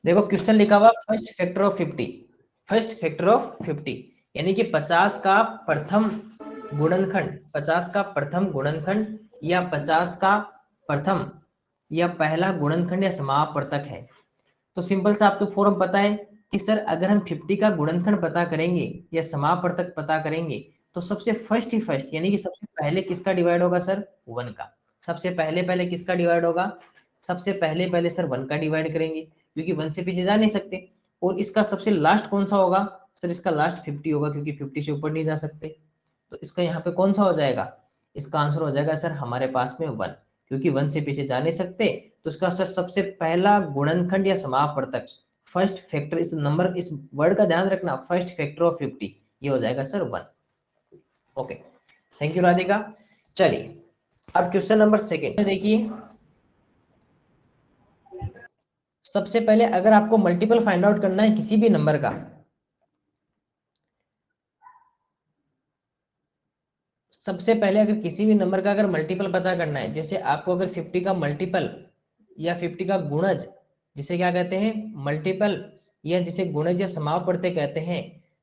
देखो क्वेश्चन लिखा हुआ first factor of 50, first factor of 50 यानी कि 50 का प्रथम गुणनखंड, 50 का प्रथम गुणनखंड या 50 का प्रथम या पहला गुणनखंड या समापवर्तक है। तो सिंपल सा आपको फॉर्म पता है कि सर अगर हम 50 का गुणनखंड पता करेंगे या समापवर्तक पता करेंगे तो सबसे फर्स्ट यानी कि सबसे पहले किसका डिवाइड होगा सर, 1 का। सबसे पहले पहले किसका डिवाइड होगा, सबसे पहले पहले सर 1 का डिवाइड करेंगे क्योंकि 1 से पीछे जा नहीं सकते। और इसका सबसे लास्ट कौन सा होगा सर, इसका लास्ट 50 होगा क्योंकि 50 से ऊपर नहीं जा सकते। तो इसका यहाँ पे कौन सा हो जाएगा, इसका आंसर हो जाएगा सर हमारे पास में 1, क्योंकि 1 से पीछे जा नहीं सकते। तो इसका सर सबसे पहला गुणनखंड या समापवर्तक, फर्स्ट फैक्टर, इस नंबर इस वर्ड का ध्यान रखना, फर्स्ट फैक्टर ऑफ 50, ये हो जाएगा sir 1। Okay, thank you Radhika. चलिए अब क्वेश्चन नंबर सेकंड देखिए। सबसे पहले अगर आपको मल्टीपल फाइंड आउट करना है किसी भी नंबर का, सबसे पहले अगर किसी भी नंबर का अगर मल्टीपल पता करना है, जैसे आपको अगर 50 का मल्टीपल या 50 का गुणज, जिसे क्या कहते हैं मल्टीपल, या जिसे गुणज या समापवर्तक कहते हैं,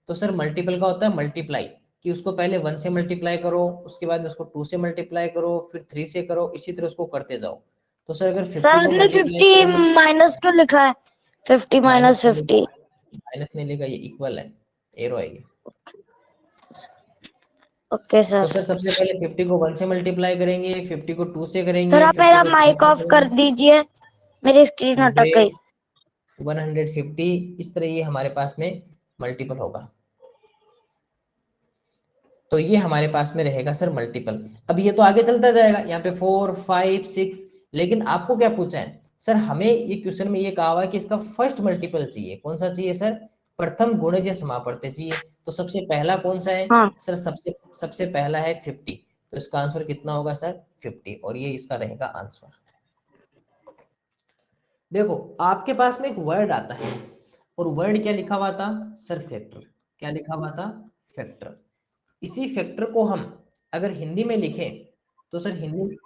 तो सर मल्टीपल का होता है मल्टीप्लाई, कि उसको पहले 1 से मल्टीप्लाई करो, उसके बाद उसको 2 से मल्टीप्लाई करो, फिर 3 से करो, इसी तरह उसको करते जाओ। तो सर अगर 50 को मल्टीप्लाई 50 माइनस क्यों लिखा है, 50 माइनस 50? माइनस नहीं लेगा, ये इक्वल है, एरो है ये। ओके तो सर। सर सबसे पहले 50 को 1 से मल्टीप्लाई करेंगे, 50 को 2 से करेंगे, सर आप 50 मेरा को 3 माइक से ऑफ कर करेंगे, दीजिए, मेरी स्क्रीन अटक 100, गई। 150, इस तरह ये हमारे पास में मल्टीपल होगा। तो ये हमारे पास में रहेगा सर मल्टीपल। अब ये तो आगे चलता जाएगा, यहाँ पे 4 5 6, लेकिन आपको क्या पूछा है सर, हमें ये क्वेश्चन में ये कहा हुआ है कि इसका फर्स्ट मल्टीपल चाहिए। कौन सा चाहिए सर, प्रथम गुणज या समापवर्तक चाहिए। तो सबसे पहला कौन सा है हाँ सर, सबसे सबसे पहला है 50, तो इसका आंसर कितना होगा सर 50, और ये इसका रहेगा आंसर। देखो आपके पास में एक वर्ड आता है, और वर्ड क्या लिखा हुआ था सर, फैक्टर। क्या लिखा हुआ था, फैक्टर। इसी फैक्टर को हम अगर हिंदी में लिखें तो सर हिंदी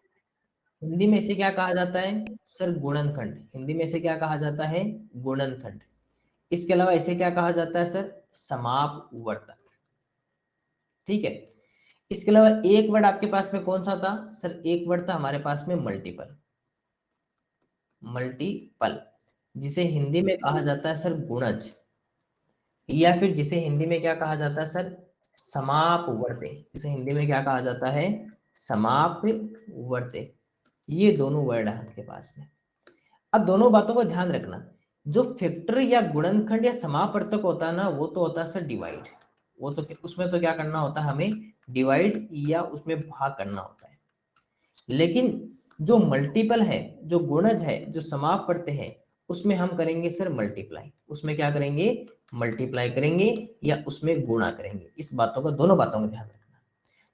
हिंदी में इसे क्या कहा जाता है सर, गुणनखंड। हिंदी में इसे क्या कहा जाता है, गुणनखंड। इसके अलावा इसे क्या कहा जाता है सर, समापवर्तक। ठीक है। इसके अलावा एक वर्ड आपके पास में कौन सा था सर, एक वर्ड था हमारे पास में मल्टीपल। मल्टीपल जिसे हिंदी में कहा जाता है सर गुणज, या फिर जिसे हिंदी में क्या कहा जाता है सर, समापवर्ते। जिसे हिंदी में क्या कहा जाता है, समापवर्ते। ये दोनों वर्ड है आपके पास में। अब दोनों बातों को ध्यान रखना, जो फैक्टर या गुणनखंड या समापवर्तक होता है ना, वो तो होता है सर डिवाइड। वो तो उसमें तो क्या करना होता है हमें, डिवाइड या उसमें भाग करना होता है। लेकिन जो मल्टीपल है, जो गुणज है, जो समापवर्त है, उसमें हम करेंगे सर मल्टीप्लाई। उसमें क्या करेंगे, मल्टीप्लाई करेंगे या उसमें गुणा करेंगे। इस बातों का, दोनों बातों का ध्यान रखना।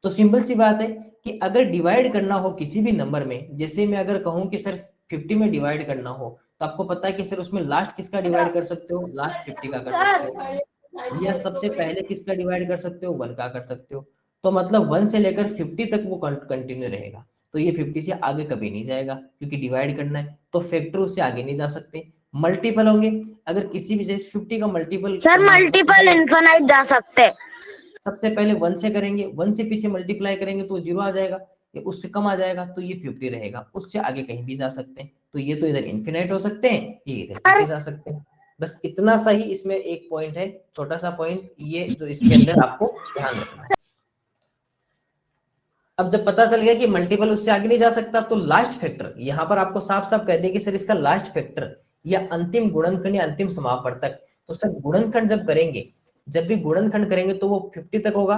तो सिंपल सी बात है कि अगर डिवाइड करना हो किसी भी नंबर में, जैसे मैं अगर कहूं कि सर 50 में डिवाइड करना हो, तो आपको पता है कि सर उसमें लास्ट किसका डिवाइड कर सकते हो, लास्ट 50 का कर सकते हो, या सबसे पहले किसका डिवाइड कर सकते हो, 1 का कर सकते हो। तो मतलब 1 से लेकर 50 तक वो कंटिन्यू रहेगा। तो ये 50 से आगे कभी नहीं जाएगा क्योंकि डिवाइड करना है, तो फैक्टर उससे आगे नहीं जा सकते। मल्टीपल होंगे, अगर किसी भी जैसे 50 का मल्टीपल सर करना है तो मल्टीपल इनफिनाइट जा सकते। सबसे पहले 1 से करेंगे, 1 से पीछे मल्टीप्लाई करेंगे तो 0 आ जाएगा, या उससे कम आ जाएगा तो ये 50 रहेगा। उससे आगे कहीं भी जा सकते हैं, तो ये तो इधर इन्फिनाइट हो सकते हैं, ये इधर सर पीछे जा सकते हैं। बस इतना सा ही इसमें एक पॉइंट है, छोटा सा पॉइंट, ये जो इसके अंदर आपको ध्यान रखना है। अब जब पता चल गया कि मल्टीपल उससे आगे नहीं जा सकता, तो लास्ट फैक्टर यहां पर आपको साफ साफ कह दे कि सर इसका लास्ट फैक्टर या अंतिम गुणनखंड या अंतिम समापवर्तक। तो सर गुणनखंड जब करेंगे, जब भी गुणनखंड करेंगे तो वो 50 तक होगा।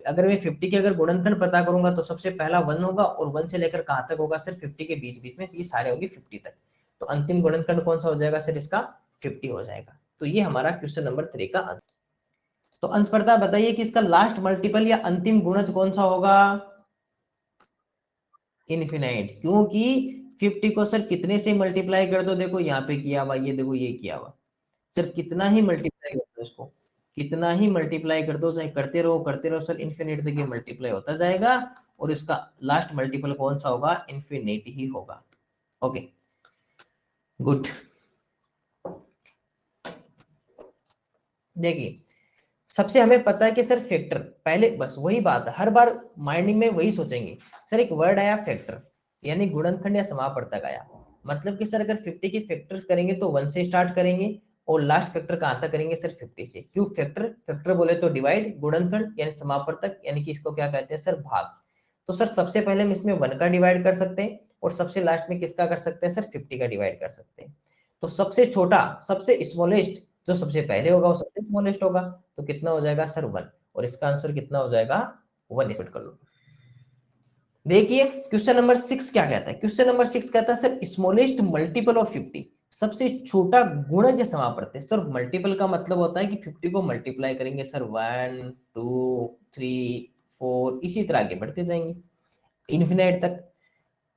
अगर मैं 50 के अगर गुणनखंड पता करूंगा तो सबसे पहला 1 होगा, और 1 से लेकर कहां तक होगा सर, 50 के बीच बीच में, ये सारे होंगे 50 तक। तो अंतिम गुणनखंड कौन सा हो जाएगा सर, इसका 50 हो जाएगा। तो ये हमारा क्वेश्चन नंबर 3 का आंसर। तो अंशप्रता बताइए कि इसका लास्ट मल्टीपल या अंतिम गुणज कौन सा होगा, इनफिनाइट। क्योंकि 50 को सर कितने से मल्टीप्लाई कर दो, देखो यहाँ पे किया हुआ, ये देखो ये किया हुआ, सर कितना ही मल्टीप्लाई कर दो इसको, कितना ही मल्टीप्लाई कर दो, चाहे करते रहो सर, इन्फिनिट तक ये मल्टीप्लाई होता जाएगा, और इसका लास्ट मल्टीपल कौन सा होगा, इन्फिनिट ही होगा। Okay good. देखिए सबसे हमें पता है कि सर फैक्टर, पहले बस वही बात है, हर बार माइंडिंग में वही सोचेंगे सर, एक वर्ड आया फैक्टर यानी गुणनखंड या समापवर्तक आया, मतलब कि सर अगर 50 की फैक्टर्स करेंगे तो 1 से स्टार्ट करेंगे और लास्ट फैक्टर कहां तक करेंगे सर 50 से। क्यों फैक्टर, फैक्टर बोले तो डिवाइड, गुणनखंड यानी समापवर्तक यानी कि इसको क्या कहते हैं सर भाग। तो सर सबसे पहले हम इसमें 1 का डिवाइड कर सकते हैं और सबसे लास्ट में किसका कर सकते हैं सर 50 का डिवाइड कर सकते हैं। तो सबसे छोटा, सबसे स्मॉलेस्ट जो सबसे पहले होगा वो सबसे स्मॉलेस्ट होगा, तो कितना हो जाएगा सर 1, और इसका आंसर कितना हो जाएगा 1 स्टार्ट कर लो। देखिए क्वेश्चन नंबर 6 क्या कहता है, क्वेश्चन नंबर 6 कहता है सर स्मॉलेस्ट मल्टीपल ऑफ 50, सबसे छोटा गुणज या समापवर्तक। सर मल्टीपल का मतलब होता है कि 50 को मल्टीप्लाई करेंगे सर 1 2 3 4 इसी तरह आगे बढ़ते जाएंगे इन्फिनाइट तक।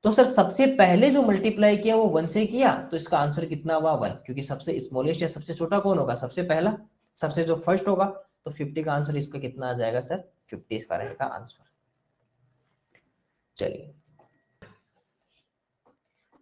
तो सर सबसे पहले जो मल्टीप्लाई किया वो 1 से किया, तो इसका आंसर कितना हुआ 1, क्योंकि सबसे स्मॉलेस्ट या सबसे छोटा कौन होगा सबसे पहला, सबसे जो फर्स्ट होगा, तो 50 का आंसर इसका कितना आ जाएगा सर 50 इसका रहेगा आंसर। चलिए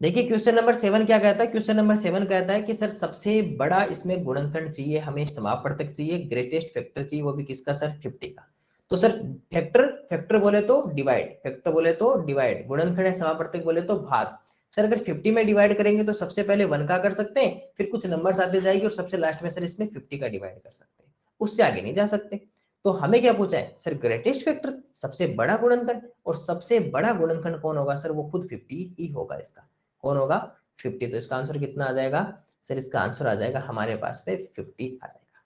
देखिए क्वेश्चन नंबर 7 क्या कहता है, क्वेश्चन नंबर 7 कहता है कि सर सबसे बड़ा इसमें गुणनखंड चाहिए हमें, समापवर्तक चाहिए, ग्रेटेस्ट फैक्टर चाहिए, वो भी किसका सर 50 का। तो सर फैक्टर, फैक्टर बोले तो डिवाइड, फैक्टर बोले तो डिवाइड, गुणनखंड है समापवर्तक बोले तो भाग। सर अगर 50 में डिवाइड करेंगे तो सबसे पहले 1 का कर सकते हैं, फिर कुछ नंबर्स आते जाएगी और सबसे लास्ट में सर इसमें 50 का डिवाइड कर सकते हैं, उससे आगे नहीं जा सकते। तो हमें क्या पूछा है सर ग्रेटेस्ट फैक्टर, सबसे बड़ा गुणनखंड, और सबसे बड़ा गुणनखंड कौन होगा सर वो खुद 50 ही होगा, इसका कौन होगा 50। तो इसका आंसर कितना आ जाएगा सर, इसका आंसर आ जाएगा हमारे पास में 50 आ जाएगा।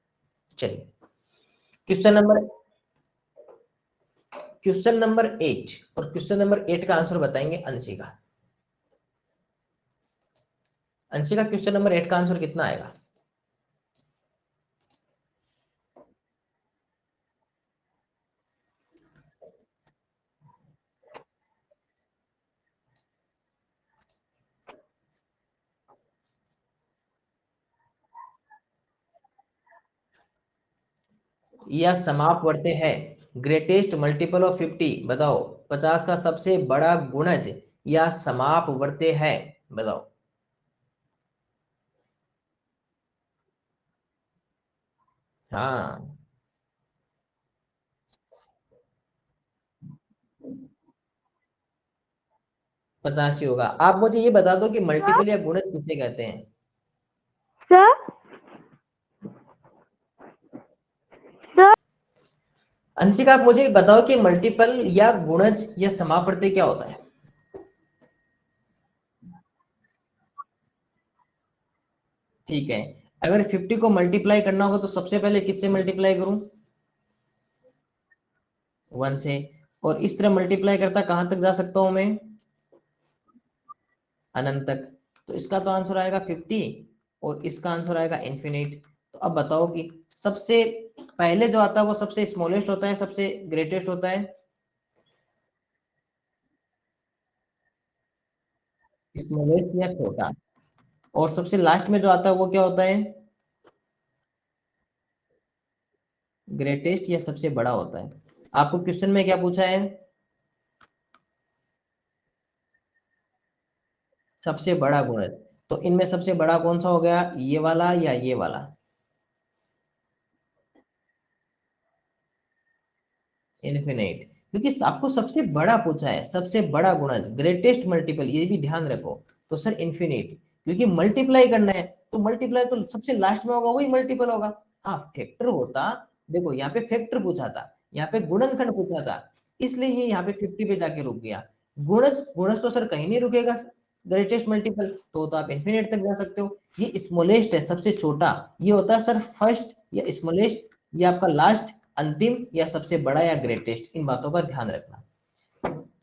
चलिए क्वेश्चन नंबर, क्वेश्चन नंबर 8, और क्वेश्चन नंबर 8 का आंसर बताएंगे अंशिका। अंशिका क्वेश्चन नंबर 8 का आंसर कितना आएगा। या समापवर्त्य है, ग्रेटेस्ट मल्टीपल ऑफ 50 बताओ, 50 का सबसे बड़ा गुणज या समापवर्त्य है, बताओ। हाँ 85 होगा। आप मुझे ये बता दो कि मल्टीपल या गुणज किसे कहते हैं। सर सर अंशिका आप मुझे बताओ कि मल्टीपल या गुणज या समापवर्त्य क्या होता है। ठीक है, अगर 50 को मल्टीप्लाई करना होगा तो सबसे पहले किससे मल्टीप्लाई करूं 1 से, और इस तरह मल्टीप्लाई करता कहां तक जा सकता हूं मैं अनंत तक। तो इसका तो आंसर आएगा 50 और इसका आंसर आएगा इन्फिनिट। तो अब बताओ कि सबसे पहले जो आता है वो सबसे स्मॉलेस्ट होता है सबसे ग्रेटेस्ट होता है, स्मॉलेस्ट या छोटा, और सबसे लास्ट में जो आता है वो क्या होता है ग्रेटेस्ट या सबसे बड़ा होता है। आपको क्वेश्चन में क्या पूछा है सबसे बड़ा गुणज, तो इनमें सबसे बड़ा कौन सा हो गया ये वाला या ये वाला, इन्फिनिट, क्योंकि आपको सबसे बड़ा पूछा है, सबसे बड़ा गुणज ग्रेटेस्ट मल्टीपल, ये भी ध्यान रखो। तो सर इन्फिनिट, क्योंकि मल्टीप्लाई करना है तो मल्टीप्लाई तो सबसे लास्ट में होगा वही मल्टीपल होगा। हाँ फैक्टर होता, देखो यहाँ पे फैक्टर पूछा था, यहाँ पे गुणनखंड पूछा था, इसलिए ये यहाँ पे 50 पे जाके रुक गया। गुणज, गुणज तो सर कहीं नहीं रुकेगा, ग्रेटेस्ट मल्टीपल तो आप इन्फिनिट तक जा सकते हो। ये स्मॉलेस्ट है सबसे छोटा, ये होता है सर फर्स्ट या स्मॉलेस्ट, ये आपका लास्ट अंतिम या सबसे बड़ा या ग्रेटेस्ट, इन बातों का ध्यान रखना।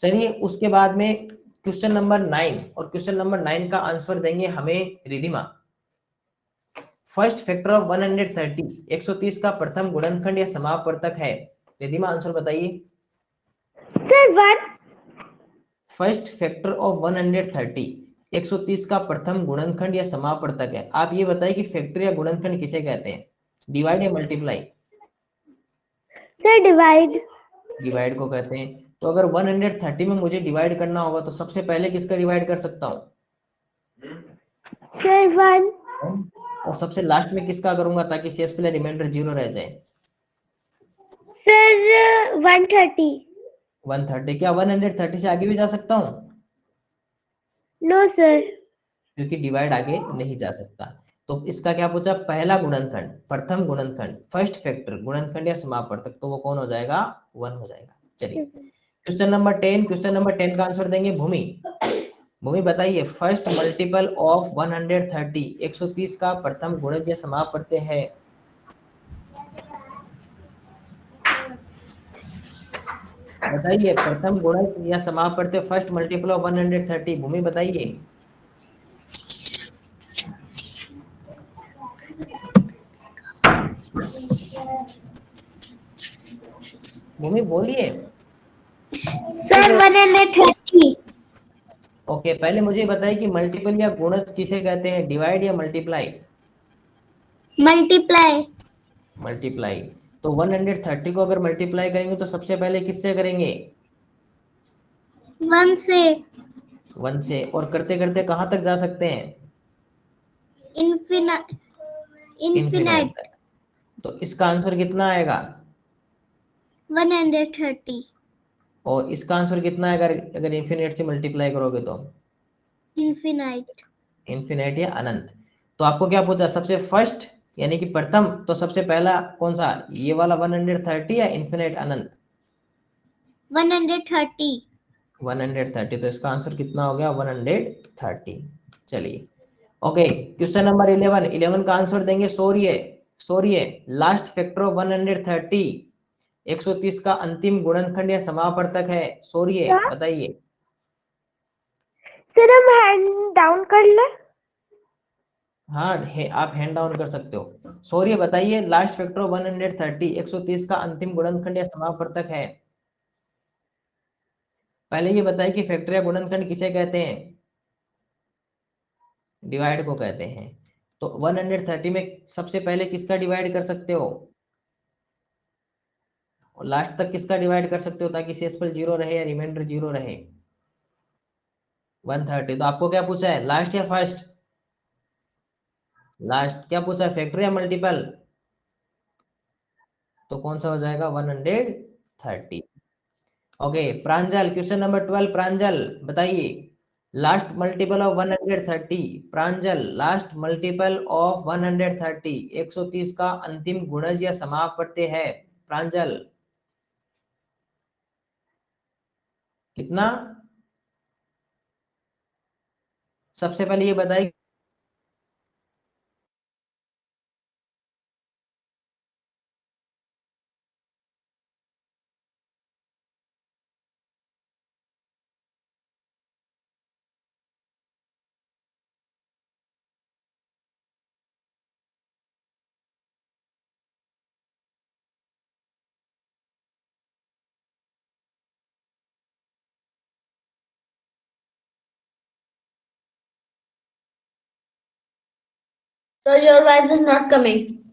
चलिए उसके बाद में क्वेश्चन नंबर 9, और क्वेश्चन नंबर 9 का आंसर देंगे हमें रिधिमा। फर्स्ट फैक्टर ऑफ 130, 130 का प्रथम गुणनखंड या समापवर्तक है, रिधिमा आंसर बताइए। सर 1 फर्स्ट फैक्टर ऑफ 130, 130 का प्रथम गुणनखंड या समापवर्तक है, आप ये बताइए कि फैक्टर या गुणनखंड किसे कहते हैं, डिवाइड या मल्टीप्लाई। सर डिवाइड डिवाइड को कहते हैं। तो अगर 130 में मुझे डिवाइड करना होगा तो सबसे पहले किसका डिवाइड कर सकता हूँ सर 1 और सबसे लास्ट में किसका करूंगा ताकि शेष प्लस रिमाइंडर 0 रह जाए? सर 130। 130। क्या 130 से आगे भी जा सकता हूँ? No sir. क्योंकि डिवाइड आगे नहीं जा सकता। तो इसका क्या पूछा? पहला गुणनखंड, प्रथम गुणनखंड, फर्स्ट फैक्टर, गुणनखंड या समापवर्तक, तो वो कौन हो जाएगा? 1 हो जाएगा। चलिए क्वेश्चन नंबर 10। क्वेश्चन नंबर 10 का आंसर देंगे भूमि। भूमि बताइए, फर्स्ट मल्टीपल ऑफ 130, 130 का प्रथम गुणज या समापवर्त्य है? बताइए, प्रथम गुणज या समापवर्त्य, फर्स्ट मल्टीपल ऑफ 130। भूमि बताइए। भूमि बोलिए। सर 130। ओके, पहले मुझे बताइए कि मल्टीपल या गुणज किसे कहते हैं, डिवाइड या मल्टीप्लाई? मल्टीप्लाई। मल्टीप्लाई। तो 130 को अगर मल्टीप्लाई करेंगे तो सबसे पहले किससे करेंगे? 1 से। 1 से। और करते करते कहां तक जा सकते हैं? इन्फिनाइट। इन्फिनाइट तक। तो इसका आंसर कितना आएगा? 130। और इसका आंसर कितना है अगर अगर इन्फिनाइट से मल्टीप्लाई करोगे तो? इन्फिनाइट। इन्फिनाइट या अनंत। तो आपको क्या पूछा? सबसे फर्स्ट यानी कि प्रथम, तो सबसे पहला कौन सा, ये वाला 130 या इन्फिनाइट अनंत? 130। 130। तो इसका आंसर कितना हो गया? 130। चलिए ओके, क्वेश्चन नंबर 11। 11 का आंसर देंगे सौर्य। सौर्य, लास्ट फैक्टर ऑफ 130, 130 का अंतिम गुणनखंड या समापवर्तक है। सौर्य क्या? बताइए। सर हम हैंड डाउन कर ले। हाँ आप हैंड डाउन कर सकते हो। सौर्य बताइए, लास्ट फैक्टर ऑफ 130, 130 का अंतिम गुणनखंड या समापवर्तक है। पहले ये बताइए कि फैक्टर या गुणनखंड किसे कहते हैं? डिवाइड को कहते हैं। तो 130 में सबसे पहले किसका डिवाइड कर सकते हो और लास्ट तक किसका डिवाइड कर सकते हो ताकि शेषफल 0 रहे या रिमाइंडर 0 रहे? 130। तो आपको क्या पूछा है, लास्ट या फर्स्ट? लास्ट। क्या पूछा है, फैक्टर या मल्टीपल? तो कौन सा हो जाएगा? 130। ओके प्रांजल, क्वेश्चन नंबर 12। प्रांजल बताइए, last multiple of 130। Pranjal, last multiple of 130, 130 का अंतिम गुणज या समापवर्त्य है। प्रांजल कितना? सबसे पहले ये बताइए। Sir, your voice is not coming.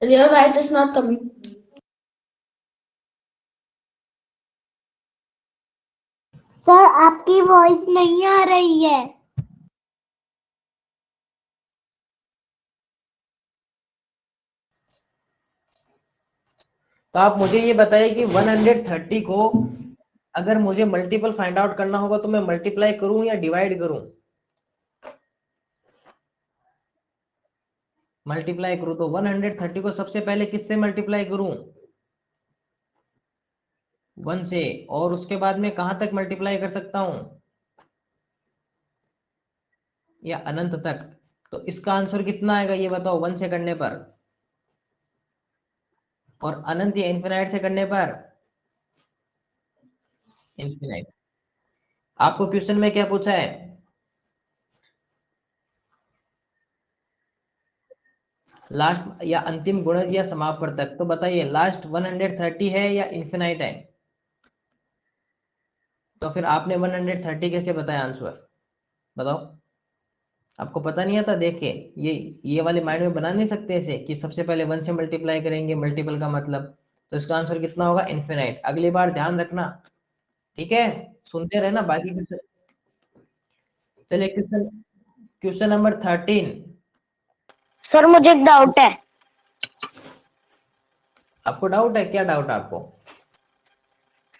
Your voice is not coming. Sir आपकी वॉइस नहीं आ रही है। तो आप मुझे ये बताइए कि 130 को अगर मुझे मल्टीपल फाइंड आउट करना होगा तो मैं मल्टीप्लाई करूं या डिवाइड करूं? मल्टीप्लाई करूं। तो 130 को सबसे पहले किससे मल्टीप्लाई करूं? 1 से। और उसके बाद में कहां तक मल्टीप्लाई कर सकता हूं? या अनंत तक। तो इसका आंसर कितना आएगा ये बताओ, 1 से करने पर? और अनंत या इन्फिनाइट से करने पर? इन्फिनाइट। आपको क्वेश्चन में क्या पूछा है? लास्ट या अंतिम गुणज या समापवर्तक। तो बताइए, लास्ट 130 है या इन्फिनाइट है? तो फिर आपने 130 कैसे बताया आंसर, बताओ। आपको पता नहीं आता? देख के ये वाले माइंड में बना नहीं सकते ऐसे कि सबसे पहले 1 से मल्टीप्लाई करेंगे मल्टीपल का मतलब, तो इसका आंसर कितना होगा? इन्फिनाइट। अगली बार ध्यान रखना, ठीक है? सुनते रहना बाकी क्वेश्चन। चलिए क्वेश्चन क्वेश्चन नंबर 13। सर मुझे एक डाउट है। आपको डाउट है? क्या डाउट है आपको?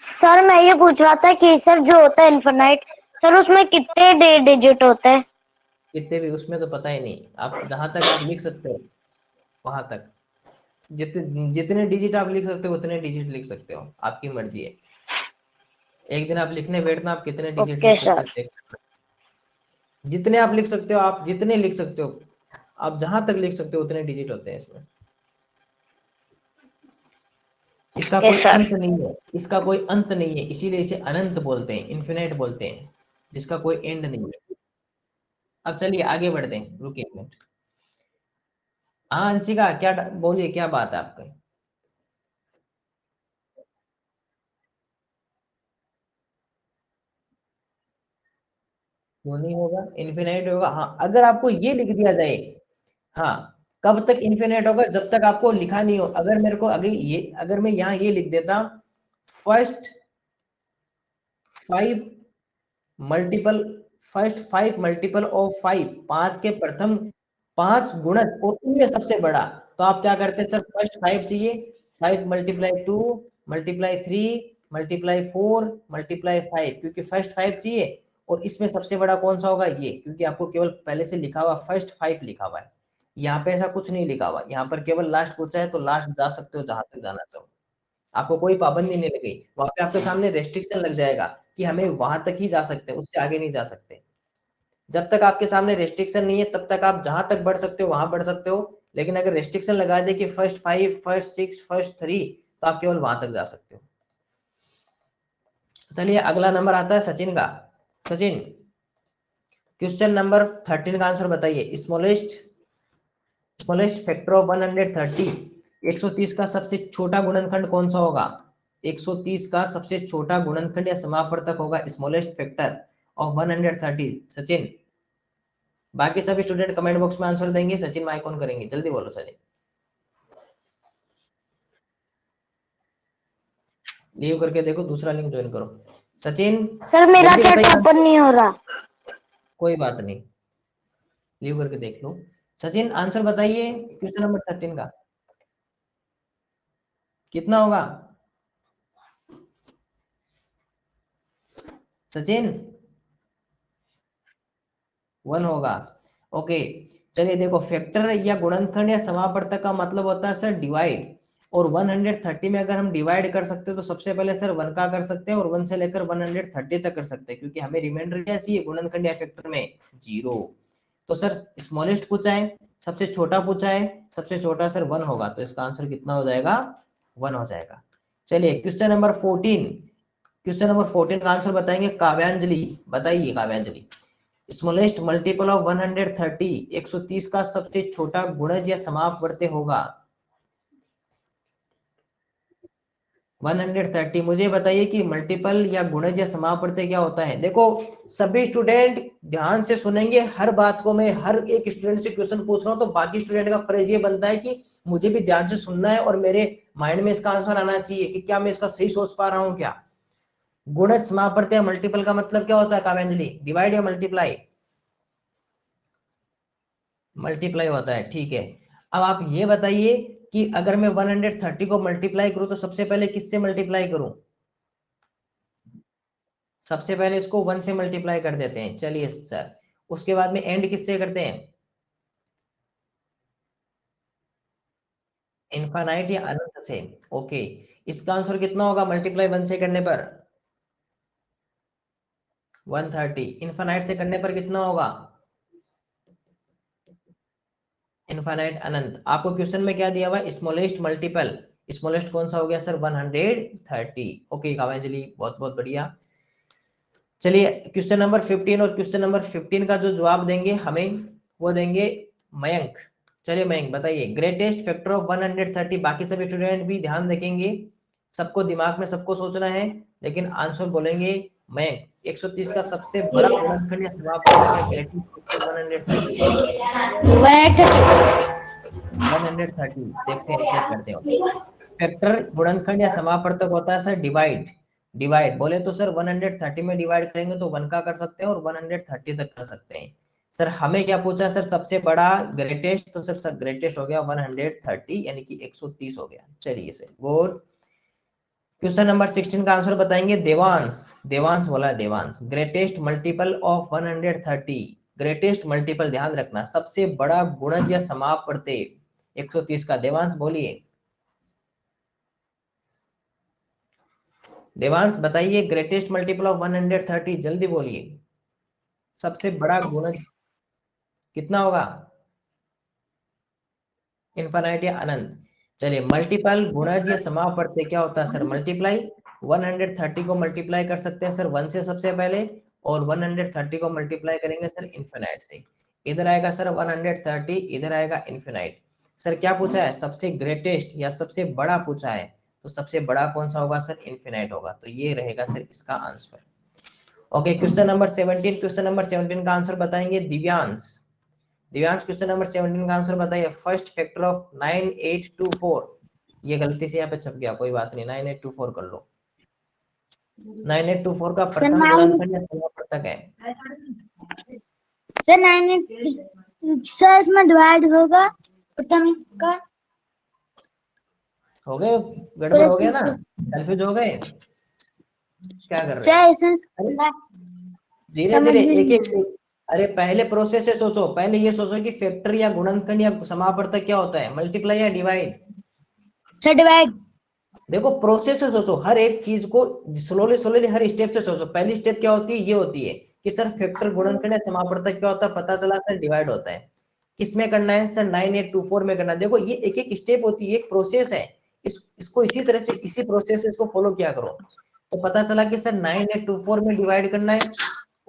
सर मैं ये पूछ रहा था कि सर जो होता है इन्फिनाइट, सर उसमें कितने डिजिट होते हैं? कितने भी, उसमें तो पता ही नहीं। आप जहां तक आप लिख सकते हो वहां तक, जितने डिजिट आप लिख सकते हो उतने डिजिट लिख सकते हो, आपकी मर्जी है। एक दिन आप लिखने बैठना, आप कितने डिजिट ओके लिख सकते सर। हो देख लेना। जितने आप लिख सकते हो, आप जितने लिख सकते हो, आप जहां तक लिख सकते हो उतने डिजिट होते हैं इसमें। इसका ओके कोई सर। अंत नहीं है, इसका कोई अंत नहीं है, इसीलिए इसे अनंत बोलते हैं, इन्फिनिट बोलते हैं, जिसका कोई एंड नहीं है। अब चलिए आगे बढ़ते हैं, रुकिए एक मिनट। हाँ अंशिका, क्या बोलिए, क्या बात है आपका? क्यों नहीं होगा? इन्फिनिट होगा। हाँ, अगर आपको ये लिख दिया जाए, हाँ, कब तक इन्फिनिट होगा? जब तक आपको लिखा नहीं हो। अगर मेरे को अगर मैं यहाँ ये लिख देता, first 5 multiple first 5 multiple of 5, 5 के प्रथम 5 गुणक और उनमें सबसे बड़ा, तो आप क्या करते हैं सर? फर्स्ट 5 चाहिए, 5 मल्टीप्लाई 2 मल्टीप्लाई 3 मल्टीप्लाई 4 मल्टीप्लाई 5, क्योंकि फर्स्ट 5 चाहिए। और इसमें सबसे बड़ा कौन सा होगा? ये, क्योंकि आपको केवल पहले से लिखा हुआ फर्स्ट 5 लिखा हुआ है। यहाँ पे ऐसा कुछ नहीं लिखा हुआ, यहाँ पर केवल लास्ट पूछा है, तो लास्ट जा सकते हो जहां तक जाना चाहो। आपको कोई पाबंदी नहीं लगी, वहां पे आपके सामने रेस्ट्रिक्शन लग जाएगा कि हमें वहां तक ही जा सकते हैं, उससे आगे नहीं जा सकते। जब तक आपके सामने रेस्ट्रिक्शन नहीं है तब तक आप जहां तक बढ़ सकते हो वहां बढ़ सकते हो। लेकिन अगर रेस्ट्रिक्शन लगा दे कि फर्स्ट 5 फर्स्ट 6 फर्स्ट 3, तो आप केवल वहां तक जा सकते हो। चलिए अगला नंबर आता है सचिन का। सचिन, क्वेश्चन नंबर 13 का आंसर बताइए। स्मॉलेस्ट फैक्टर ऑफ 130, 130 का सबसे छोटा गुणनखंड कौन सा होगा? 130 का सबसे छोटा गुणनखंड या समापवर्तक होगा स्मॉलेस्ट फैक्टर ऑफ 130। सचिन, बाकी सभी स्टूडेंट कमेंट बॉक्स में आंसर देंगे, सचिन माइक ऑन करेंगे, जल्दी बोलो सचिन। लीव करके देखो, दूसरा लिंक ज्वाइन करो। सचिन सर मेरा जल्दी चैट बताइए। ओपन नहीं हो रहा। कोई बात नहीं, लीव करके देख लो। सचिन आंसर बताइए क्वेश्चन नंबर 13 का कितना होगा? सचिन 1 होगा। ओके, चलिए देखो, फैक्टर या गुणनखंड या समापवर्तक का मतलब होता है सर डिवाइड। और 130 में अगर हम डिवाइड कर सकते हैं तो सबसे पहले सर 1 का कर सकते हैं, और 1 से लेकर 130 तक कर सकते हैं, क्योंकि हमें रिमाइंडर क्या चाहिए गुणनखंड या फैक्टर में? 0। तो सर स्मॉलेस्ट पूछा है, सबसे छोटा पूछा है, सबसे छोटा सर 1 होगा, तो इसका आंसर कितना हो जाएगा? 1 हो जाएगा। चलिए क्वेश्चन नंबर 14, क्वेश्चन नंबर 14 का आंसर बताएंगे काव्यांजलि। बताइए काव्यांजलि, स्मॉलेस्ट मल्टीपल ऑफ 130, 130 का सबसे छोटा गुणज या समापवर्त्य होगा? 130, मुझे बताइए कि मल्टीपल या गुणज या समापवर्त्य क्या होता है? देखो सभी स्टूडेंट ध्यान से सुनेंगे हर बात को, मैं हर एक स्टूडेंट से क्वेश्चन पूछ रहा हूं, तो बाकी स्टूडेंट का फर्ज ये बनता है कि मुझे भी ध्यान से सुनना है और मेरे माइंड में इसका आंसर आना चाहिए कि क्या मैं इसका सही सोच पा रहा हूँ क्या। गुणज समापवर्त्य मल्टीपल का मतलब क्या होता है काव्यांजलि? डिवाइड या मल्टीप्लाई? मल्टीप्लाई होता है, ठीक है। अब आप ये बताइए कि अगर मैं 130 को मल्टीप्लाई करूं तो सबसे पहले किससे मल्टीप्लाई करूं? सबसे पहले इसको 1 से मल्टीप्लाई कर देते हैं, चलिए सर। उसके बाद में एंड किससे करते हैं? इनफाइनाइट या अनंत से। ओके, इसका आंसर कितना होगा मल्टीप्लाई 1 से करने पर? 130। इनफाइनाइट से करने पर कितना होगा? इनफाइनाइट अनंत। आपको क्वेश्चन में क्या दिया हुआ है? Smallest multiple. स्मॉलेस्ट कौन सा हो गया सर? 130। ओके काव्यांजलि, बहुत बहुत बढ़िया। चलिए क्वेश्चन नंबर 15 और क्वेश्चन नंबर 15 का जो जवाब देंगे हमें, वो देंगे मयंक। चलिए मयंक बताइए, ग्रेटेस्ट फैक्टर ऑफ 130। बाकी सभी स्टूडेंट भी ध्यान रखेंगे, सबको दिमाग में सबको सोचना है, लेकिन आंसर बोलेंगे मयंक। 130 का सबसे बड़ा गुणनखंड या समापवर्तक है ग्रेटेस्ट 130। 130 देखते हैं, चेक करते हैं। फैक्टर गुणनखंड या समापवर्तक होता है सर डिवाइड। डिवाइड बोले तो सर 130 में डिवाइड करेंगे तो 1 का कर सकते हैं और 130 तक कर सकते हैं। सर हमें क्या पूछा सर सबसे बड़ा ग्रेटेस्ट, तो सर ग्रेटेस्ट हो गया 130 यानी कि 130 हो गया। चलिए सर गुड। क्वेश्चन नंबर 16 का आंसर बताएंगे देवांश। देवांश बोला है Devansh. Greatest multiple of 130, greatest multiple ध्यान रखना सबसे बड़ा गुणज या समापवर्तक 130 का। देवांश बोलिए, देवांश बताइए ग्रेटेस्ट मल्टीपल ऑफ 130 जल्दी बोलिए। सबसे बड़ा गुणज कितना होगा? इनफाइनाइट या अनंत। चलिए मल्टीपल गुणज या समापवर्तक क्या होता है सर? मल्टीप्लाई। 130 को मल्टीप्लाई कर सकते हैं सर 1 से सबसे पहले, और 130 को मल्टीप्लाई करेंगे सर इनफिनाइट से। इधर आएगा सर 130, इधर आएगा इनफिनाइट। सर क्या पूछा है? सबसे ग्रेटेस्ट या सबसे बड़ा पूछा है, तो सबसे बड़ा कौन सा होगा सर? इनफिनाइट होगा। तो ये रहेगा सर इसका answer. Okay question number 17। Question number 17 का आंसर बताएंगे दिव्यांश। दिव्यांश क्वेश्चन नंबर 17 का आंसर बताइए। First factor of 9824। ये गलती से यहाँ पे छप गया, कोई बात नहीं, 9824 कर लो। 9824 का प्रथम गुणनखंड या समापवर्तक है। सर 9 सर इसमें डिवाइड होगा प्रथम का। हो गए? गड़बड़ हो गया ना? कंफ्यूज हो गए? क्या कर रहे सर हो? इसमें धीरे धीरे एक एक। अरे पहले प्रोसेस से सोचो, पहले ये सोचो कि फैक्टर या गुणनखंड या समापवर्तक क्या होता है? मल्टीप्लाई या डिवाइड? Sir divide. देखो प्रोसेस से सोचो, हर एक चीज को स्लोली स्लोली हर स्टेप से सोचो। पहली स्टेप क्या होती है? ये होती है कि सर फैक्टर गुणनखंड या समापवर्तक क्या होता है? पता चला सर डिवाइड होता है। किसमें करना है सर? 9824 में करना है। देखो ये एक एक स्टेप होती है, एक प्रोसेस है। इसको इसी तरह से इसी प्रोसेस से इसको फॉलो किया करो। तो पता चला कि सर 9824 में डिवाइड करना है,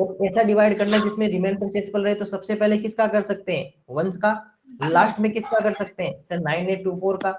और ऐसा डिवाइड करना है जिसमें रिमाइंडर सक्सेसफुल रहे। तो सबसे पहले किसका कर सकते हैं? वंस का। लास्ट में किसका कर सकते हैं सर? 9824 का।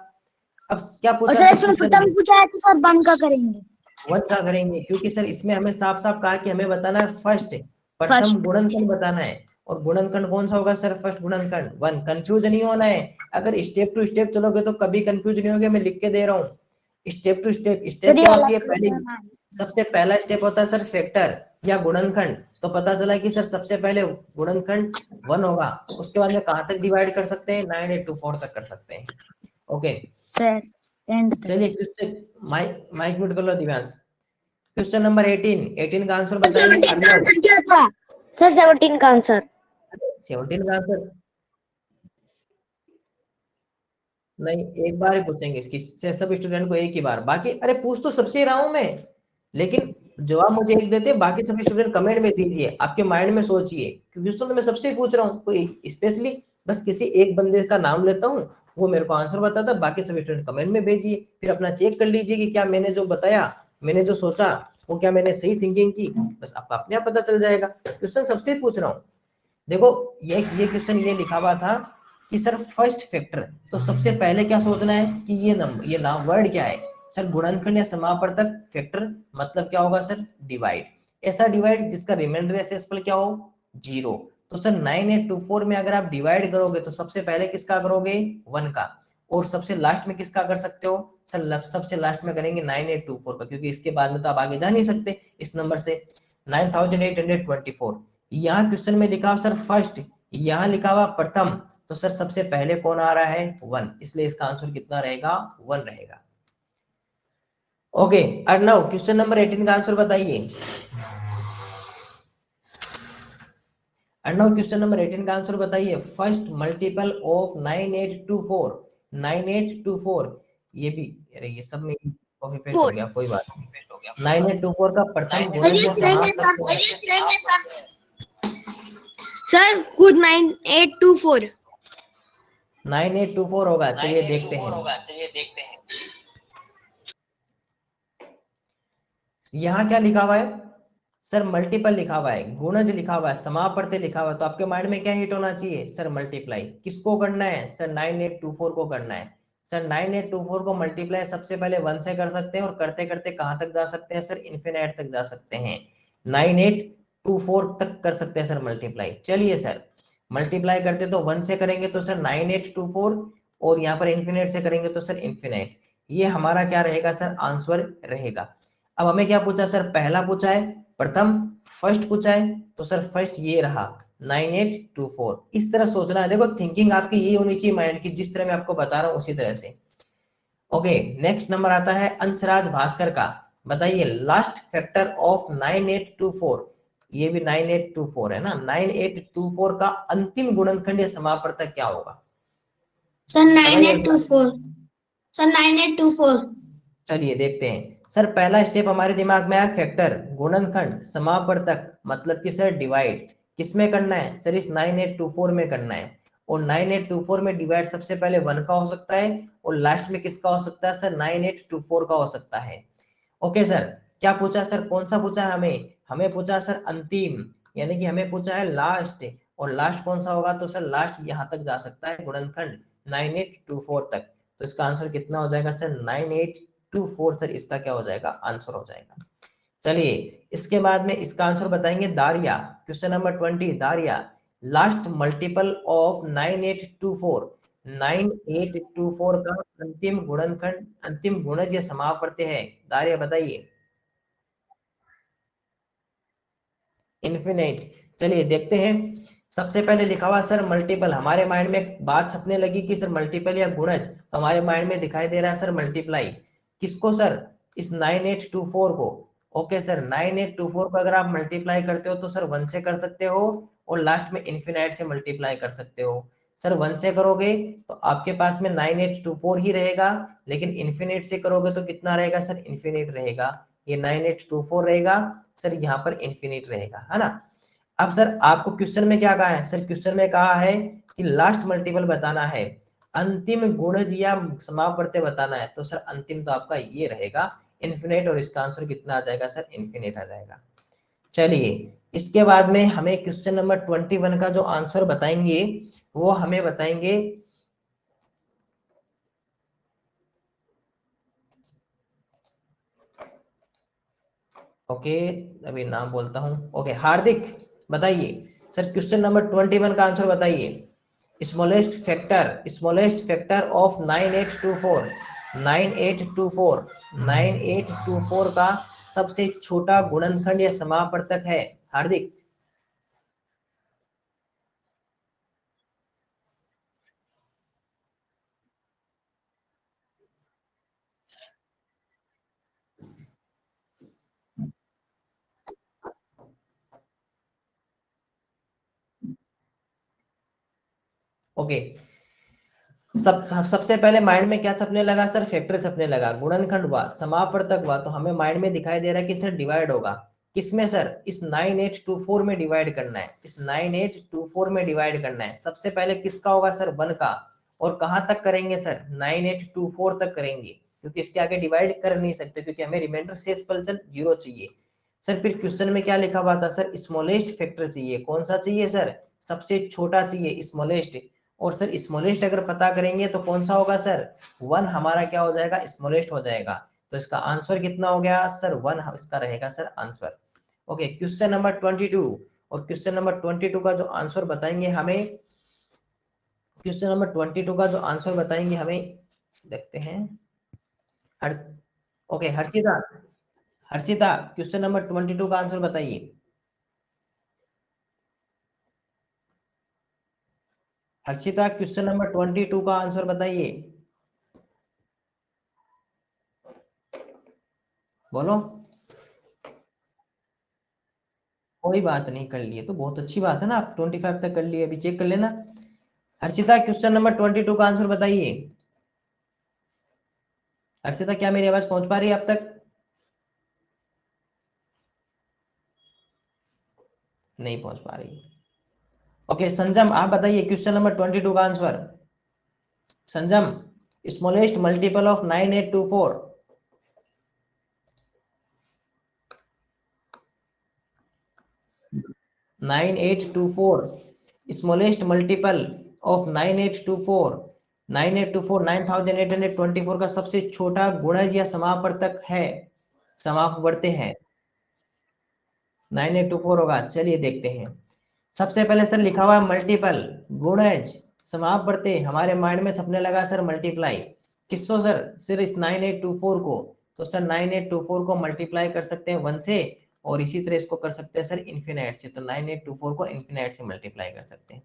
अब क्या और पूछा सर सर इसमें क्वेश्चन प्रथम में? पूछा है तो सर 1 का करेंगे। 1 का करेंगे, क्योंकि सर इसमें हमें साफ साफ कहा कि हमें बताना है फर्स्ट, प्रथम फर्स्ट। गुणनखंड बताना है। और गुणनखंड कौन सा होगा सर? फर्स्ट गुणनखंड 1। कंफ्यूज नहीं होना है। अगर स्टेप टू स्टेप चलोगे तो कभी कंफ्यूज नहीं होगे। मैं लिख के दे रहा हूँ step to step. Step sir ये क्या वाला होती है? पहले क्वेश्चन है। सबसे पहला स्टेप होता है सर फैक्टर या गुणनखंड। तो पता चला कि सर सबसे पहले गुणनखंड 1 होगा, उसके बाद में कहाँ तक डिवाइड कर सकते हैं? 9824 तक कर सकते हैं। ओके सर एंड तक। चलिए क्वेश्चन, माइक माइक म्यूट कर लो दिव्यांश। Question number 18। 18 का आंसर सर बताइए 17 का अर्नव। आंसर क्या था? सर 17 का आंसर। 17 का आंसर नहीं, एक बार ही पूछेंगे इसकी से सब स्टूडेंट को एक ही बार। बाकी अरे पूछ तो सबसे रहा हूं मैं, लेकिन जवाब मुझे एक देते, बाकी सब स्टूडेंट कमेंट में दीजिए, आपके माइंड में सोचिए। क्योंकि तो मैं सबसे पूछ रहा हूँ, कोई स्पेशली बस किसी एक बंदे का नाम लेता हूँ, वो मेरे को आंसर बताता, बाकी सब स्टूडेंट कमेंट में भेजिए। फिर अपना चेक कर लीजिए कि क्या मैंने जो बताया, मैंने जो सोचा, वो क्या मैंने सही थिंकिंग की। बस आपको अपने आप पता चल जाएगा। क्वेश्चन सबसे पूछ रहा हूँ। देखो ये क्वेश्चन ये लिखा हुआ था कि सर फर्स्ट फैक्टर, तो सबसे पहले क्या सोचना है कि ये नंबर, ये नाम वर्ड क्या है सर? गुणनखंड या समापवर्तक। फैक्टर मतलब क्या होगा सर? डिवाइड। ऐसा डिवाइड जिसका रिमाइंडर सक्सेसफुल क्या हो? 0। तो सर 9824 में अगर आप डिवाइड करोगे तो सबसे पहले किसका करोगे? 1 का। और सबसे लास्ट में किसका कर सकते हो सर? सबसे लास्ट में करेंगे 9824 का, क्योंकि इसके बाद में तो आप आगे जा नहीं सकते इस नंबर से। 9824। यहाँ क्वेश्चन में लिखा सर फर्स्ट, यहाँ लिखा हुआ प्रथम, तो सर सबसे पहले कौन आ रहा है? 1, इसलिए इसका आंसर कितना रहेगा? 1 रहेगा। ओके अर्नव क्वेश्चन नंबर 18 का आंसर बताइए। अर्नव क्वेश्चन नंबर 18 का आंसर बताइए। First multiple of 9824। 9824 ये भी, अरे ये सब में कॉपी पेस्ट हो गया, कोई बात नहीं। 9824 का प्रथम गुणज या समापवर्तक। Sir good 9824। 9824 होगा। चलिए देखते हैं यहाँ क्या लिखा हुआ है सर? मल्टीपल लिखा हुआ है, गुणज लिखा हुआ है, समापवर्तक लिखा हुआ है। तो आपके माइंड में क्या हिट होना चाहिए सर? मल्टीप्लाई। किसको करना है सर? 9824 को करना है। सर 9824 को मल्टीप्लाई सबसे पहले 1 से कर सकते हैं, और करते करते कहां तक जा सकते हैं सर? इन्फिनाइट तक जा सकते हैं। 9824 तक कर सकते हैं सर मल्टीप्लाई। चलिए सर मल्टीप्लाई करते तो 1 से करेंगे तो सर 9824, और यहाँ पर इन्फिनिट से करेंगे तो सर इन्फिनिट। ये हमारा क्या रहेगा सर, आंसर रहेगा। अब हमें क्या पूछा सर, पहला पूछा है, प्रथम, फर्स्ट पूछा है, तो सर फर्स्ट ये रहा 9824। इस तरह सोचना है, देखो थिंकिंग आपकी ये होनी चाहिए माइंड की, जिस तरह मैं आपको बता रहा हूँ उसी तरह से। ओके, नेक्स्ट नंबर आता है अंशराज भास्कर का। बताइए लास्ट फैक्टर ऑफ 9824, ये भी 9824 है ना, 9824 का अंतिम गुणनखंड या समापवर्तक क्या होगा? सर बताइए एक बार। 9824। सर 9824। चलिए देखते हैं सर, पहला स्टेप हमारे दिमाग में आया फैक्टर, गुणनखंड, समापवर्तक, मतलब कि सर डिवाइड किसमें करना है सर, इस 9824 में करना है। और 9824 में डिवाइड सबसे पहले 1 का हो सकता है, और लास्ट में किसका हो सकता है सर, 9824 का हो सकता है। ओके सर, क्या पूछा सर, कौन सा पूछा है हमें, हमें पूछा सर अंतिम, यानी कि हमें पूछा है लास्ट। और लास्ट कौन सा होगा, तो सर लास्ट यहां तक जा सकता है गुणनखंड 9824 तक। तो इसका आंसर कितना हो जाएगा सर, 9824 सर इसका क्या हो जाएगा, आंसर हो जाएगा। चलिए इसके बाद में इसका आंसर बताएंगे Dariya, question number 20, Dariya last multiple of 9824, 9824 का अंतिम गुणनखंड, अंतिम गुणज या समापवर्त्य है, दारिया बताइए। इन्फिनिट। चलिए देखते हैं, सबसे पहले लिखा हुआ सर मल्टीपल, हमारे माइंड में एक बात छपने लगी कि सर मल्टीपल या गुणज, तो हमारे माइंड में दिखाई दे रहा है सर मल्टीप्लाई, किसको सर, इस 9824 को। ओके सर, 9824 को अगर आप मल्टीप्लाई करते हो तो सर 1 से कर सकते हो, और लास्ट में इन्फिनाइट से मल्टीप्लाई कर सकते हो। सर 1 से करोगे तो आपके पास में 9824 ही रहेगा, लेकिन इन्फिनिट से करोगे तो कितना रहेगा सर, इन्फिनिट रहेगा। ये 9824 रहेगा सर, यहाँ पर इन्फिनिट रहेगा, है ना। अब सर आपको क्वेश्चन में क्या कहा है सर, क्वेश्चन में कहा है कि लास्ट मल्टीपल बताना है, अंतिम गुणज या समापवर्त्य बताना है, तो सर अंतिम तो आपका ये रहेगा इन्फिनिट, और इसका आंसर कितना आ जाएगा सर, इन्फिनिट आ जाएगा। चलिए इसके बाद में हमें क्वेश्चन नंबर 21 का जो आंसर बताएंगे वो हमें बताएंगे, ओके अभी नाम बोलता हूं, ओके हार्दिक बताइए सर, क्वेश्चन नंबर 21 का आंसर बताइए। स्मॉलेस्ट फैक्टर ऑफ 9824, 9824 का सबसे छोटा गुणनखंड या समापवर्तक है, हार्दिक। ओके, सबसे पहले माइंड में क्या छपने लगा सर, फैक्टर छपने लगा, गुणनखंड हुआ, समापवर्तक हुआ, तो हमें माइंड में दिखाई दे रहा है कि सर डिवाइड होगा, किसमें सर, इस 9824 में डिवाइड करना है, इस 9824 में डिवाइड करना है। सबसे पहले किसका होगा सर, 1 का, और कहां तक करेंगे सर, 9824 तक करेंगे, क्योंकि इसके आगे डिवाइड कर नहीं सकते, क्योंकि हमें रिमाइंडर शेषफल 0 चाहिए। सर फिर क्वेश्चन में क्या लिखा हुआ था सर, स्मॉलेस्ट फैक्टर चाहिए, कौन सा चाहिए सर, सबसे छोटा चाहिए, स्मॉलेस्ट। और सर स्मॉलेस्ट अगर पता करेंगे तो कौन सा होगा सर, 1 हमारा क्या हो जाएगा, स्मॉलेस्ट हो जाएगा। तो इसका आंसर कितना हो गया सर, 1 इसका रहेगा sir answer. Okay, question number 22, और क्वेश्चन नंबर 22 का जो आंसर बताएंगे हमें, क्वेश्चन नंबर 22 का जो आंसर बताएंगे हमें, देखते हैं। हर okay Harshita, Harshita question number 22 का आंसर बताइए। हर्षिता क्वेश्चन नंबर 22 का आंसर बताइए, बोलो। कोई बात नहीं, कर लिए तो बहुत अच्छी बात है ना, आप 25 तक कर लिए, अभी चेक कर लेना। हर्षिता क्वेश्चन नंबर 22 का आंसर बताइए। हर्षिता क्या मेरी आवाज पहुंच पा रही है आप तक? नहीं पहुंच पा रही। ओके संजम आप बताइए क्वेश्चन नंबर 22 का answer. Sanjam, smallest multiple of 9824। 9824, smallest multiple of 9824, 9824 9824 का सबसे छोटा गुणज या समापवर्तक है, समापवर्त्य है। 9824 होगा। चलिए देखते हैं। सबसे पहले सर लिखा हुआ है मल्टीपल, गुणज, समापवर्ती, हमारे माइंड में छपने लगा सर मल्टीप्लाई। किसको सर? सिर्फ इस 9824 को। तो सर 9824 को मल्टीप्लाई कर सकते हैं 1 से, और इसी तरह इसको कर सकते हैं सर इन्फिनाइट से। तो 9824 को इन्फिनाइट से मल्टीप्लाई कर सकते हैं।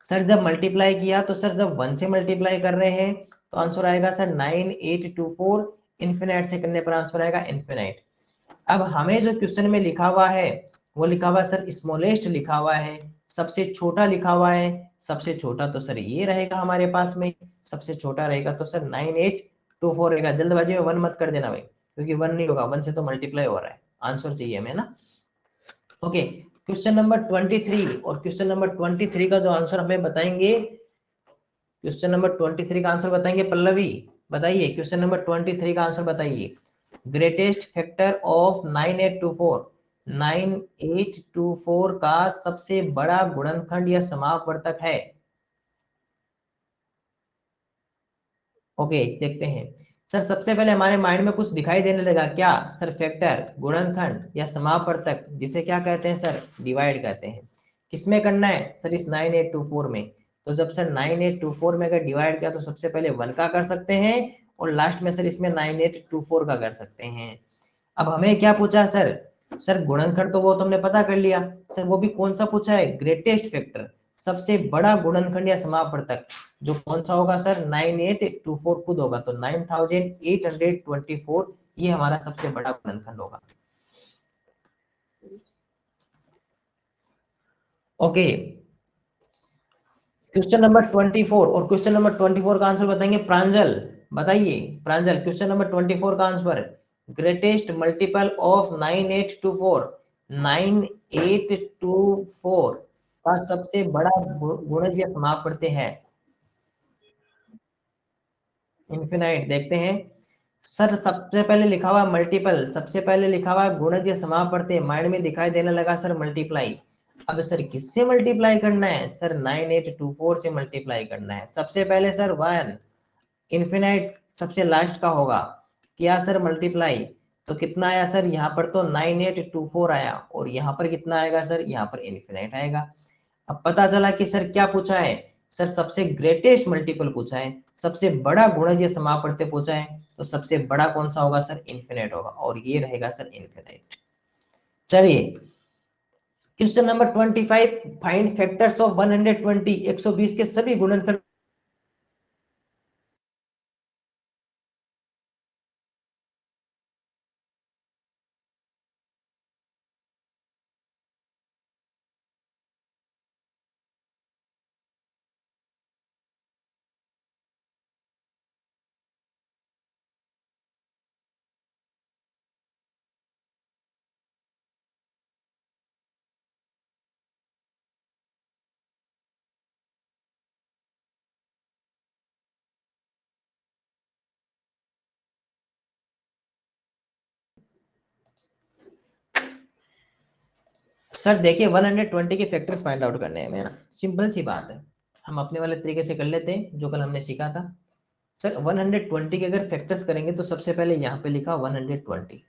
सर जब मल्टीप्लाई किया तो सर जब 1 से मल्टीप्लाई कर रहे हैं तो आंसर आएगा सर 9824, इन्फिनाइट से करने पर आंसर आएगा इन्फिनाइट। अब हमें जो क्वेश्चन में लिखा हुआ है वो लिखा हुआ है सर स्मॉलेस्ट लिखा हुआ है, सबसे छोटा लिखा हुआ है। सबसे छोटा तो सर ये रहेगा हमारे पास में, सबसे छोटा रहेगा तो सर 9824 रहेगा। जल्दबाजी में 1 मत कर देना भाई, क्योंकि 1 नहीं होगा, 1 से तो मल्टीप्लाई हो रहा है। आंसर चाहिए हमें ना। ओके, क्वेश्चन नंबर 23, और क्वेश्चन नंबर 23 का जो आंसर हमें बताएंगे, क्वेश्चन नंबर 23 का आंसर बताएंगे पल्लवी। बताइए क्वेश्चन नंबर 23 का आंसर बताइए। ग्रेटेस्ट फैक्टर ऑफ 9824, 9824 का सबसे बड़ा गुणनखंड या समापवर्तक है। ओके देखते हैं। सर सबसे पहले हमारे माइंड में कुछ दिखाई देने लगा क्या? सर फैक्टर, गुणनखंड या समापवर्तक, जिसे क्या कहते हैं सर? डिवाइड कहते हैं। किसमें करना है सर? इस 9824 में। तो जब सर 9824 में अगर डिवाइड किया तो सबसे पहले 1 का कर सकते हैं, और लास्ट में सर इसमें 9824 का कर सकते हैं। अब हमें क्या पूछा सर? सर गुणनखंड तो वो तुमने पता कर लिया सर, वो भी कौन सा पूछा है? ग्रेटेस्ट फैक्टर, सबसे बड़ा गुणनखंड या समापवर्तक, जो कौन सा होगा सर? 9824 खुद होगा, तो 9824 ये हमारा सबसे बड़ा गुणनखंड होगा। ओके, क्वेश्चन नंबर 24, और क्वेश्चन नंबर 24 का आंसर बताएंगे प्रांजल। बताइए प्रांजल, क्वेश्चन नंबर 24 का आंसर, ग्रेटेस्ट मल्टीपल ऑफ 9824, 9824 का सबसे बड़ा गुणज या समापवर्ती है इन्फिनाइट। देखते हैं सर, सबसे पहले लिखा हुआ मल्टीपल, सबसे पहले लिखा हुआ गुणज या समापवर्ती, माइंड में दिखाई देने लगा सर मल्टीप्लाई। अब सर किससे मल्टीप्लाई करना है सर? 9824 से मल्टीप्लाई करना है। सबसे पहले सर 1, इन्फिनाइट सबसे लास्ट का होगा, किया सर मल्टीप्लाई, तो कितना आया सर? यहाँ पर तो 9824 आया, और यहाँ पर कितना आएगा सर? यहाँ पर इन्फिनाइट आएगा। अब पता चला कि सर क्या पूछा है सर? सबसे ग्रेटेस्ट मल्टीपल पूछा है, सबसे बड़ा गुणज या समापवर्ती पूछा है, तो सबसे बड़ा कौन सा होगा सर? इन्फिनाइट होगा, और ये रहेगा सर इन्फिनाइट। चलिए question number 25, find factors of 120, 120 के सभी गुणनखंड। सर देखिए 120 के फैक्टर्स फाइंड आउट करने हैं ना, सिंपल सी बात है, हम अपने वाले तरीके से कर लेते हैं जो कल हमने सीखा था। सर 120 के अगर फैक्टर्स करेंगे तो सबसे पहले यहाँ पे लिखा 120।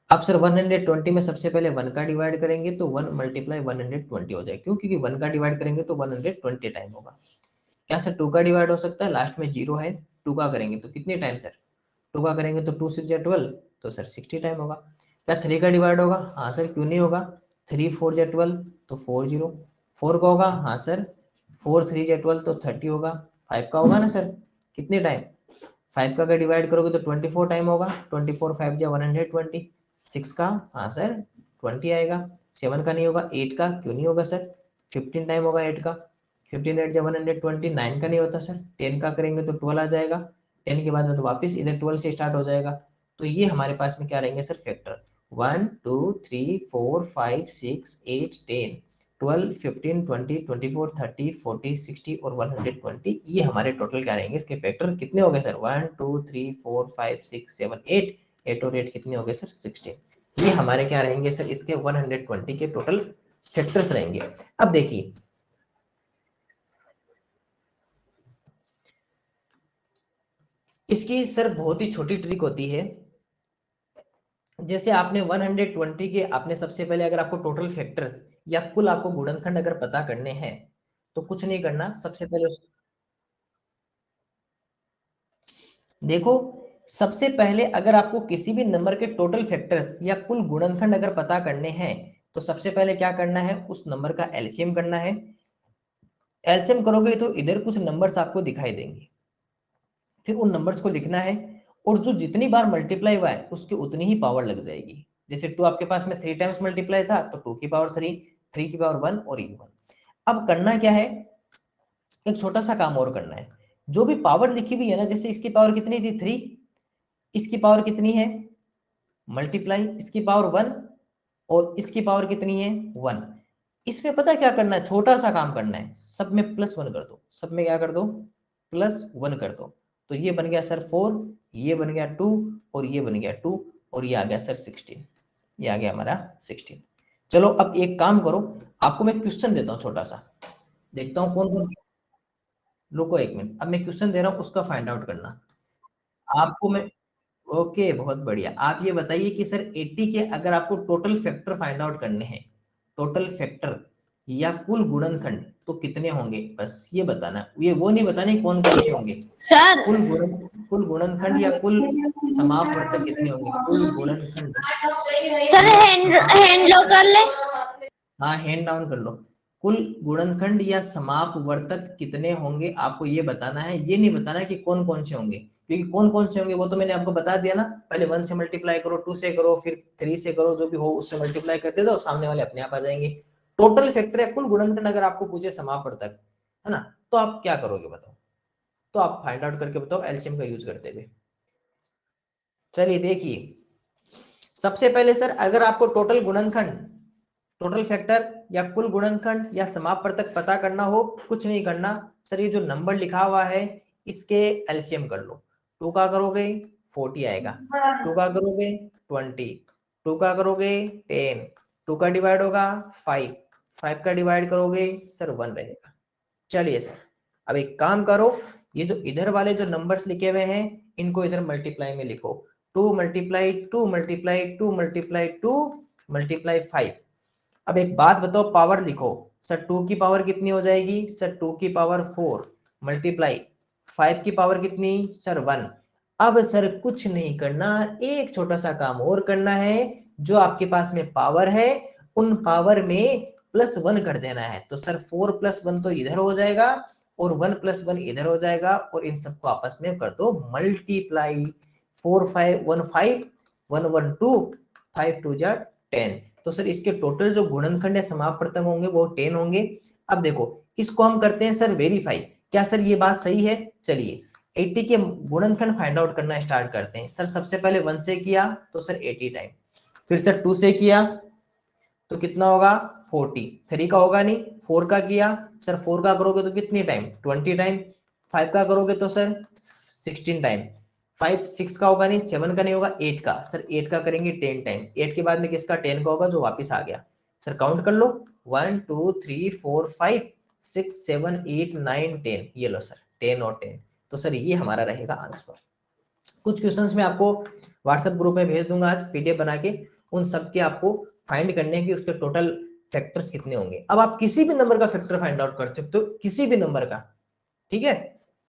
अब सर 120 में सबसे पहले 1 का डिवाइड करेंगे तो 1 मल्टीप्लाई 120 हो जाए। क्यों? क्योंकि 1 का डिवाइड करेंगे तो 120 टाइम होगा। क्या सर 2 का डिवाइड हो सकता है? लास्ट में 0 है, 2 का करेंगे तो कितने टाइम सर? 2 का करेंगे तो 2 6 12, तो सर 60 टाइम होगा। क्या 3 का डिवाइड होगा? हाँ सर, क्यों नहीं होगा? 3 4 12, तो 40। 4 का होगा? हाँ सर, 4 3 12, तो 30 होगा। 5 का होगा ना सर, कितने टाइम? 5 का अगर डिवाइड करोगे तो 24 टाइम होगा, 24 5 जा 120। 6 का? हाँ सर 20 आएगा। 7 का नहीं होगा। 8 का? क्यों नहीं होगा सर? 15 टाइम होगा 8 का। 15 8 जा 120। 9 का नहीं होता सर। 10 का करेंगे तो 12 आ जाएगा। 10 के बाद में तो वापस इधर 12 से स्टार्ट हो जाएगा। तो ये हमारे पास में क्या रहेंगे सर? फैक्टर 1 2 3 4 5 6 8 10 12 15 20 24 30 40 60 और 120, ये हमारे टोटल क्या रहेंगे? इसके फैक्टर कितने हो गए सर? 1 2 3 4 5 6 7 8, 8 और 8 कितने हो गए सर? 16। ये हमारे क्या रहेंगे सर? इसके 120 के टोटल फैक्टर्स रहेंगे। अब देखिए इसकी सर बहुत ही छोटी ट्रिक होती है। जैसे आपने 120 के आपने सबसे पहले अगर आपको टोटल फैक्टर्स या कुल आपको गुणनखंड अगर पता करने हैं तो कुछ नहीं करना, सबसे पहले देखो सबसे पहले अगर आपको किसी भी नंबर के टोटल फैक्टर्स या कुल गुणनखंड अगर पता करने हैं तो सबसे पहले क्या करना है, उस नंबर का एलसीएम करना है। एलसीएम करोगे तो इधर कुछ नंबर्स आपको दिखाई देंगे, फिर उन नंबर्स को लिखना है और जो जितनी बार मल्टीप्लाई हुआ है उसकी उतनी ही पावर लग जाएगी। जैसे 2 आपके पास में 3 टाइम्स मल्टीप्लाई था तो 2 की पावर 3, 3 की पावर 1 और ये 1। अब करना क्या है, एक छोटा सा काम और करना है, जो भी पावर लिखी हुई है ना, जैसे इसकी पावर कितनी थी 3, इसकी पावर कितनी है मल्टीप्लाई इसकी पावर 1 और इसकी पावर कितनी है 1। इसमें पता क्या करना है, छोटा सा काम करना है, सब में +1 कर दो, सब में क्या कर दो +1 कर दो। तो ये बन गया सर 4, ये बन गया 2 और ये बन गया 2 और ये आ गया सर 16, ये आ गया हमारा 16। चलो अब एक काम करो, आपको मैं क्वेश्चन देता हूँ छोटा सा, देखता हूँ कौन कौन, रुको एक मिनट, अब मैं क्वेश्चन दे रहा हूँ उसका फाइंड आउट करना आपको मैं। ओके बहुत बढ़िया, आप ये बताइए कि सर 80 के अगर आपको टोटल फैक्टर फाइंड आउट करने हैं, टोटल फैक्टर या कुल गुणनखंड तो कितने होंगे, बस ये बताना, ये वो नहीं बताना कौन कौन से होंगे, सर कुल गुणनखंड या कुल समापवर्तक कितने होंगे, कुल गुणनखंड सर या हैंड लो कर ले। हाँ हैंड डाउन कर लो, कुल गुणनखंड या समापवर्तक कितने होंगे आपको ये बताना है, ये नहीं बताना है कि कौन कौन से होंगे, क्योंकि कौन कौन से होंगे वो तो मैंने आपको बता दिया ना, पहले 1 से मल्टीप्लाई करो, 2 से करो, फिर 3 से करो, जो भी हो उससे मल्टीप्लाई करते दो, सामने वाले अपने आप आ जाएंगे। टोटल फैक्टर या कुल गुणनखंड अगर आपको पूछे समापवर्तक, है ना, तो आप क्या करोगे बताओ, तो आप फाइंड आउट करके बताओ एलसीएम का यूज करते हुए। चलिए देखिए, सबसे पहले सर अगर आपको टोटल गुणनखंड, टोटल फैक्टर या कुल गुणनखंड या समापवर्तक पता करना हो, कुछ नहीं करना सर, ये जो नंबर लिखा हुआ है इसके एलसीएम कर लो, 2 का करोगे 40 आएगा, 2 का करोगे 20, 2 का करोगे 10, 2 का डिवाइड होगा 5, 5 का डिवाइड करोगे सर 1 रहेगा। चलिए सर अब एक काम करो, ये जो इधर वाले जो नंबर्स लिखे हुए हैं इनको इधर मल्टीप्लाई में लिखो, 2 मल्टीप्लाई 2 मल्टीप्लाई 2 मल्टीप्लाई 2 मल्टीप्लाई 5। अब एक बात बताओ, पावर लिखो सर, 2 की पावर कितनी हो जाएगी सर, 2 की पावर 4 मल्टीप्लाई 5 की पावर कितनी सर 1। अब सर कुछ नहीं करना, एक छोटा सा काम और करना है, जो आपके पास में पावर है उन पावर में +1 कर देना है, तो सर 4 + 1 तो इधर हो जाएगा और 1 + 1 इधर हो जाएगा और इन सबको आपस में कर दो मल्टीप्लाई, 4 5 1 5 1 1 2 5 2 10। तो सर इसके टोटल जो गुणनखंड है समापवर्तक होंगे वो 10 होंगे। अब देखो इसको हम करते हैं सर वेरीफाई, क्या सर ये बात सही है, चलिए 80 के गुणनखंड फाइंड आउट करना स्टार्ट करते हैं। सर सबसे पहले 1 से किया तो सर 80 टाइम, फिर सर 2 से किया तो कितना होगा 40, 3 का होगा नहीं, 4 का किया सर, 4 का करोगे तो कितनी टाइम 20 टाइम, 5 का करोगे तो सर 16 टाइम, 5 6 का होगा नहीं, 7 का नहीं होगा, 8 का सर, 8 का करेंगे 10 टाइम, 8 के बाद में किसका 10 का होगा जो वापस आ गया। सर काउंट कर लो 1 2 3 4 5 6 7 8 9 10, ये लो सर 10 और 10, तो सर ये हमारा रहेगा आंसर। कुछ क्वेश्चंस मैं आपको व्हाट्सएप ग्रुप में भेज दूंगा आज पीडीएफ बना के, उन सब के आपको फाइंड करने हैं कि उसके टोटल फैक्टर्स कितने होंगे। अब आप किसी भी नंबर का फैक्टर फाइंड आउट कर सकते हो, किसी भी नंबर का, ठीक है।